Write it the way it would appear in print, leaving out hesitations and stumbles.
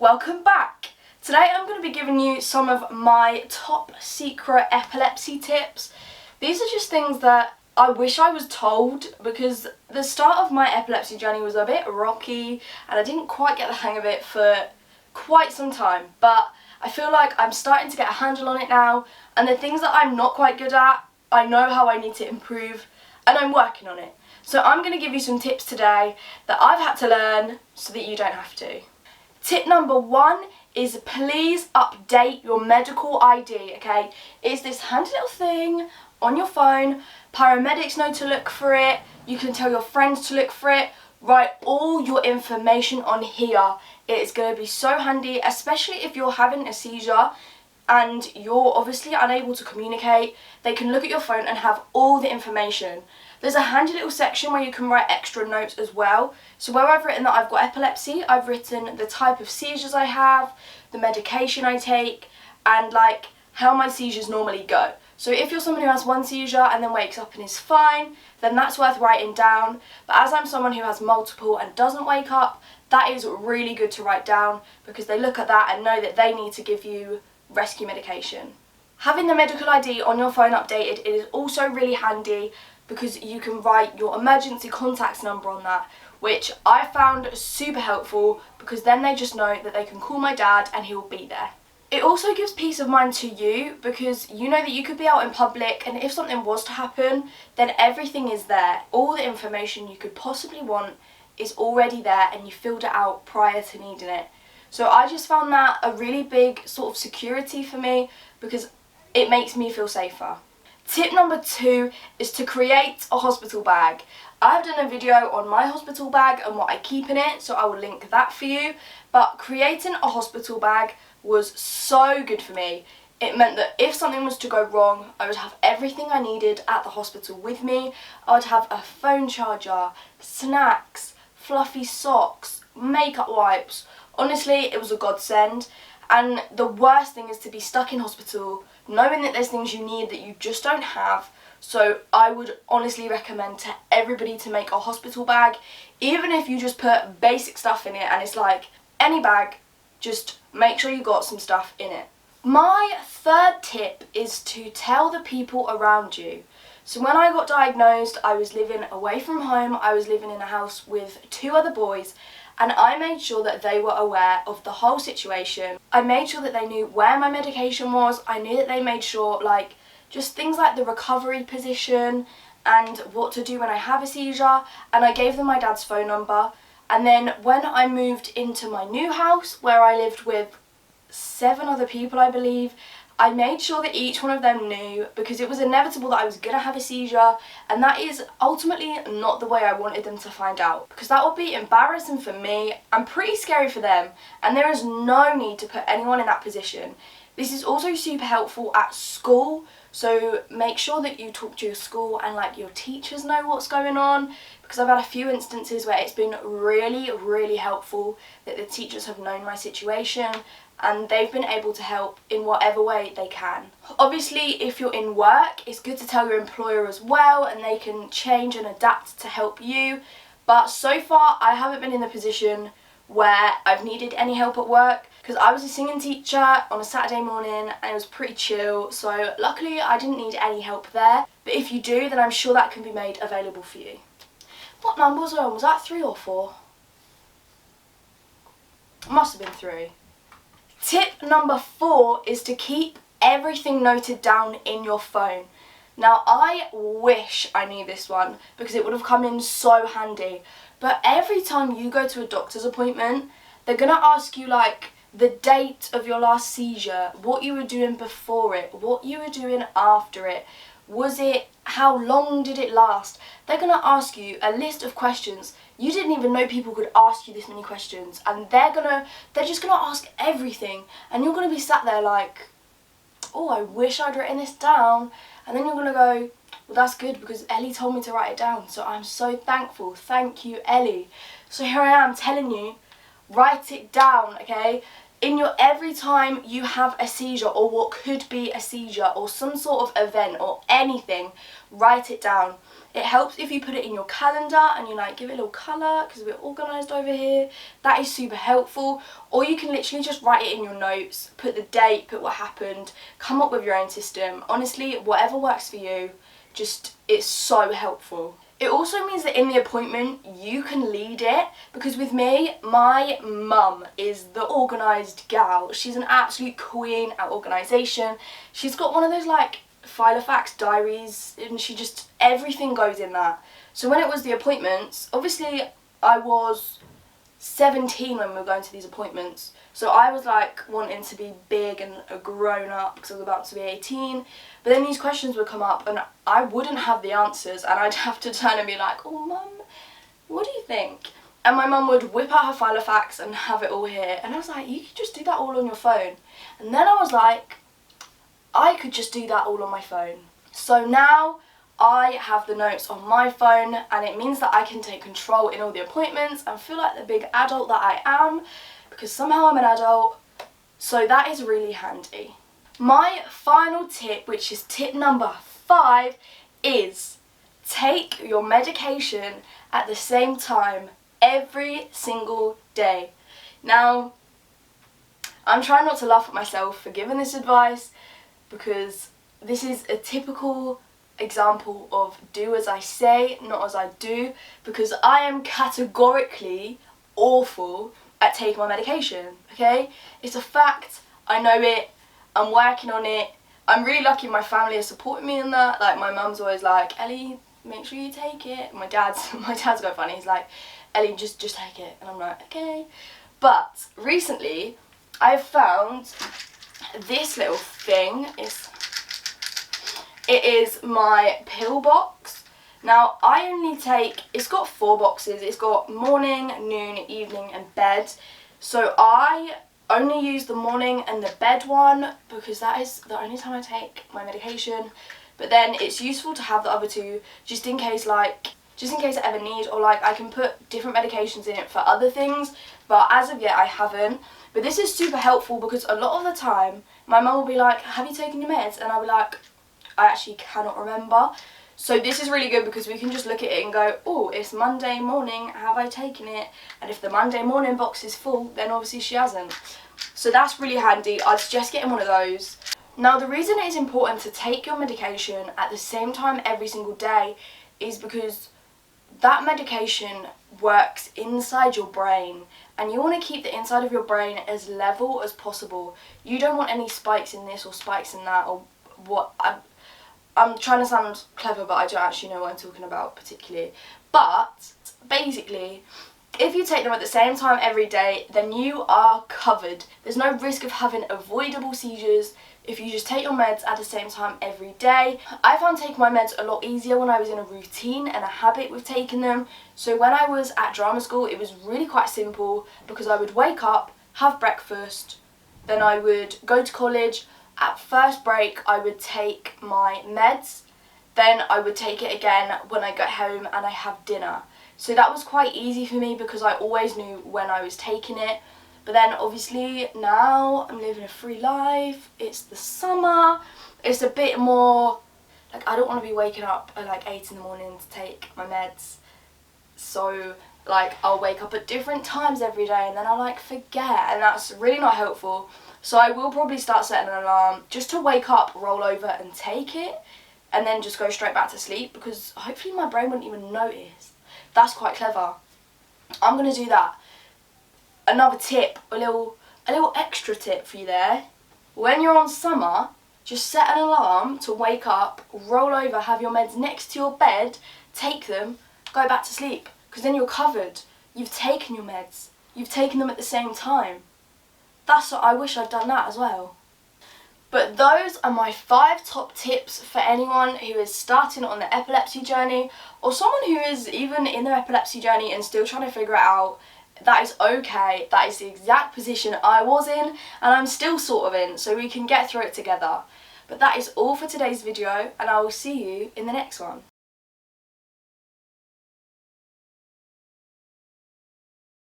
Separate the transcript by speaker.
Speaker 1: Welcome back! Today I'm going to be giving you some of my top secret epilepsy tips. These are just things that I wish I was told because the start of my epilepsy journey was a bit rocky and I didn't quite get the hang of it for quite some time, but I feel like I'm starting to get a handle on it now, and the things that I'm not quite good at, I know how I need to improve and I'm working on it. So I'm going to give you some tips today that I've had to learn so that you don't have to. Tip number 1 is please update your medical ID, okay? It's this handy little thing on your phone. Paramedics know to look for it. You can tell your friends to look for it. Write all your information on here. It's going to be so handy, especially if you're having a seizure and you're obviously unable to communicate. They can look at your phone and have all the information. There's a handy little section where you can write extra notes as well. So where I've written that I've got epilepsy, I've written the type of seizures I have, the medication I take, and like how my seizures normally go. So if you're someone who has one seizure and then wakes up and is fine, then that's worth writing down. But as I'm someone who has multiple and doesn't wake up, that is really good to write down because they look at that and know that they need to give you rescue medication. Having the medical ID on your phone updated, it is also really handy because you can write your emergency contacts number on that, which I found super helpful because then they just know that they can call my dad and he'll be there. It also gives peace of mind to you because you know that you could be out in public and if something was to happen, then everything is there. All the information you could possibly want is already there and you filled it out prior to needing it. So I just found that a really big sort of security for me because it makes me feel safer. Tip number 2 is to create a hospital bag. I've done a video on my hospital bag and what I keep in it, so I will link that for you. But creating a hospital bag was so good for me. It meant that if something was to go wrong, I would have everything I needed at the hospital with me. I would have a phone charger, snacks, fluffy socks, makeup wipes. Honestly, it was a godsend. And the worst thing is to be stuck in hospital knowing that there's things you need that you just don't have. So I would honestly recommend to everybody to make a hospital bag, even if you just put basic stuff in it and it's like any bag, just make sure you got some stuff in it. My third tip is to tell the people around you. So when I got diagnosed, I was living away from home. I was living in a house with 2 other boys, and I made sure that they were aware of the whole situation. I made sure that they knew where my medication was. I knew that they made sure, like, just things like the recovery position and what to do when I have a seizure. And I gave them my dad's phone number. And then when I moved into my new house, where I lived with 7 other people, I believe, I made sure that each one of them knew because it was inevitable that I was going to have a seizure, and that is ultimately not the way I wanted them to find out because that would be embarrassing for me and pretty scary for them, and there is no need to put anyone in that position. This is also super helpful at school, so make sure that you talk to your school and like your teachers know what's going on, because I've had a few instances where it's been really helpful that the teachers have known my situation and they've been able to help in whatever way they can. Obviously, if you're in work, it's good to tell your employer as well and they can change and adapt to help you. But so far, I haven't been in the position where I've needed any help at work because I was a singing teacher on a Saturday morning and it was pretty chill. So luckily, I didn't need any help there. But if you do, then I'm sure that can be made available for you. What number was I on? Was that 3 or 4? It must have been 3. Tip number 4 is to keep everything noted down in your phone. Now I wish I knew this one because it would have come in so handy. But every time you go to a doctor's appointment, they're going to ask you like the date of your last seizure, what you were doing before it, what you were doing after it. How long did it last? They're going to ask you a list of questions. You didn't even know people could ask you this many questions, and they're just gonna ask everything, and you're gonna be sat there like, oh, I wish I'd written this down, and then you're gonna go, well, that's good because Ellie told me to write it down, so I'm so thankful. Thank you, Ellie. So here I am telling you, write it down, okay? every time you have a seizure or what could be a seizure or some sort of event or anything, write it down. It helps if you put it in your calendar and you like give it a little colour because we're organised over here. That is super helpful. Or you can literally just write it in your notes, put the date, put what happened, come up with your own system. Honestly, whatever works for you, just it's so helpful. It also means that in the appointment you can lead it, because with me, my mum is the organised gal. She's an absolute queen at organisation. She's got one of those like file of facts diaries, and everything goes in that. So when it was the appointments, obviously I was 17 when we were going to these appointments, so I was like wanting to be big and a grown up because I was about to be 18, but then these questions would come up and I wouldn't have the answers, and I'd have to turn and be like, oh mum, what do you think? And my mum would whip out her file of facts and have it all here, and I was like, you could just do that all on your phone. And then I was like, I could just do that all on my phone. So now I have the notes on my phone, and it means that I can take control in all the appointments and feel like the big adult that I am, because somehow I'm an adult. So that is really handy. My final tip, which is tip number 5, is take your medication at the same time every single day. Now, I'm trying not to laugh at myself for giving this advice, because this is a typical example of do as I say, not as I do, because I am categorically awful at taking my medication, okay? It's a fact, I know it, I'm working on it. I'm really lucky my family has supported me in that. Like my mum's always like, Ellie, make sure you take it. My dad's quite funny, he's like, Ellie, just take it. And I'm like, okay. But recently I've found this little thing. It is my pill box. Now I only take, it's got 4 boxes. It's got morning, noon, evening and bed. So I only use the morning and the bed one because that is the only time I take my medication. But then it's useful to have the other 2 just in case I ever need, or like I can put different medications in it for other things, but as of yet I haven't. But this is super helpful because a lot of the time my mum will be like, have you taken your meds? And I'll be like, I actually cannot remember. So this is really good because we can just look at it and go, oh, it's Monday morning, have I taken it? And if the Monday morning box is full, then obviously she hasn't. So that's really handy. I'd suggest getting one of those. Now the reason it is important to take your medication at the same time every single day is because that medication works inside your brain, and you want to keep the inside of your brain as level as possible. You don't want any spikes in this or spikes in that, or what. I'm trying to sound clever, but I don't actually know what I'm talking about particularly. But basically, if you take them at the same time every day, then you are covered. There's no risk of having avoidable seizures if you just take your meds at the same time every day. I found taking my meds a lot easier when I was in a routine and a habit with taking them. So when I was at drama school, it was really quite simple because I would wake up, have breakfast, then I would go to college. At first break, I would take my meds, then I would take it again when I got home and I have dinner. So that was quite easy for me because I always knew when I was taking it. But then obviously now I'm living a free life, it's the summer, it's a bit more, like I don't want to be waking up at like 8 in the morning to take my meds. So like I'll wake up at different times every day and then I'll like forget, and that's really not helpful. So I will probably start setting an alarm just to wake up, roll over and take it, and then just go straight back to sleep, because hopefully my brain wouldn't even notice. That's quite clever. I'm going to do that. Another tip, a little extra tip for you there. When you're on summer, just set an alarm to wake up, roll over, have your meds next to your bed, take them, go back to sleep, because then you're covered. You've taken your meds. You've taken them at the same time. That's what I wish I'd done that as well. But those are my 5 top tips for anyone who is starting on the epilepsy journey, or someone who is even in their epilepsy journey and still trying to figure it out. That is okay. That is the exact position I was in, and I'm still sort of in, so we can get through it together. But that is all for today's video, and I will see you in the next one.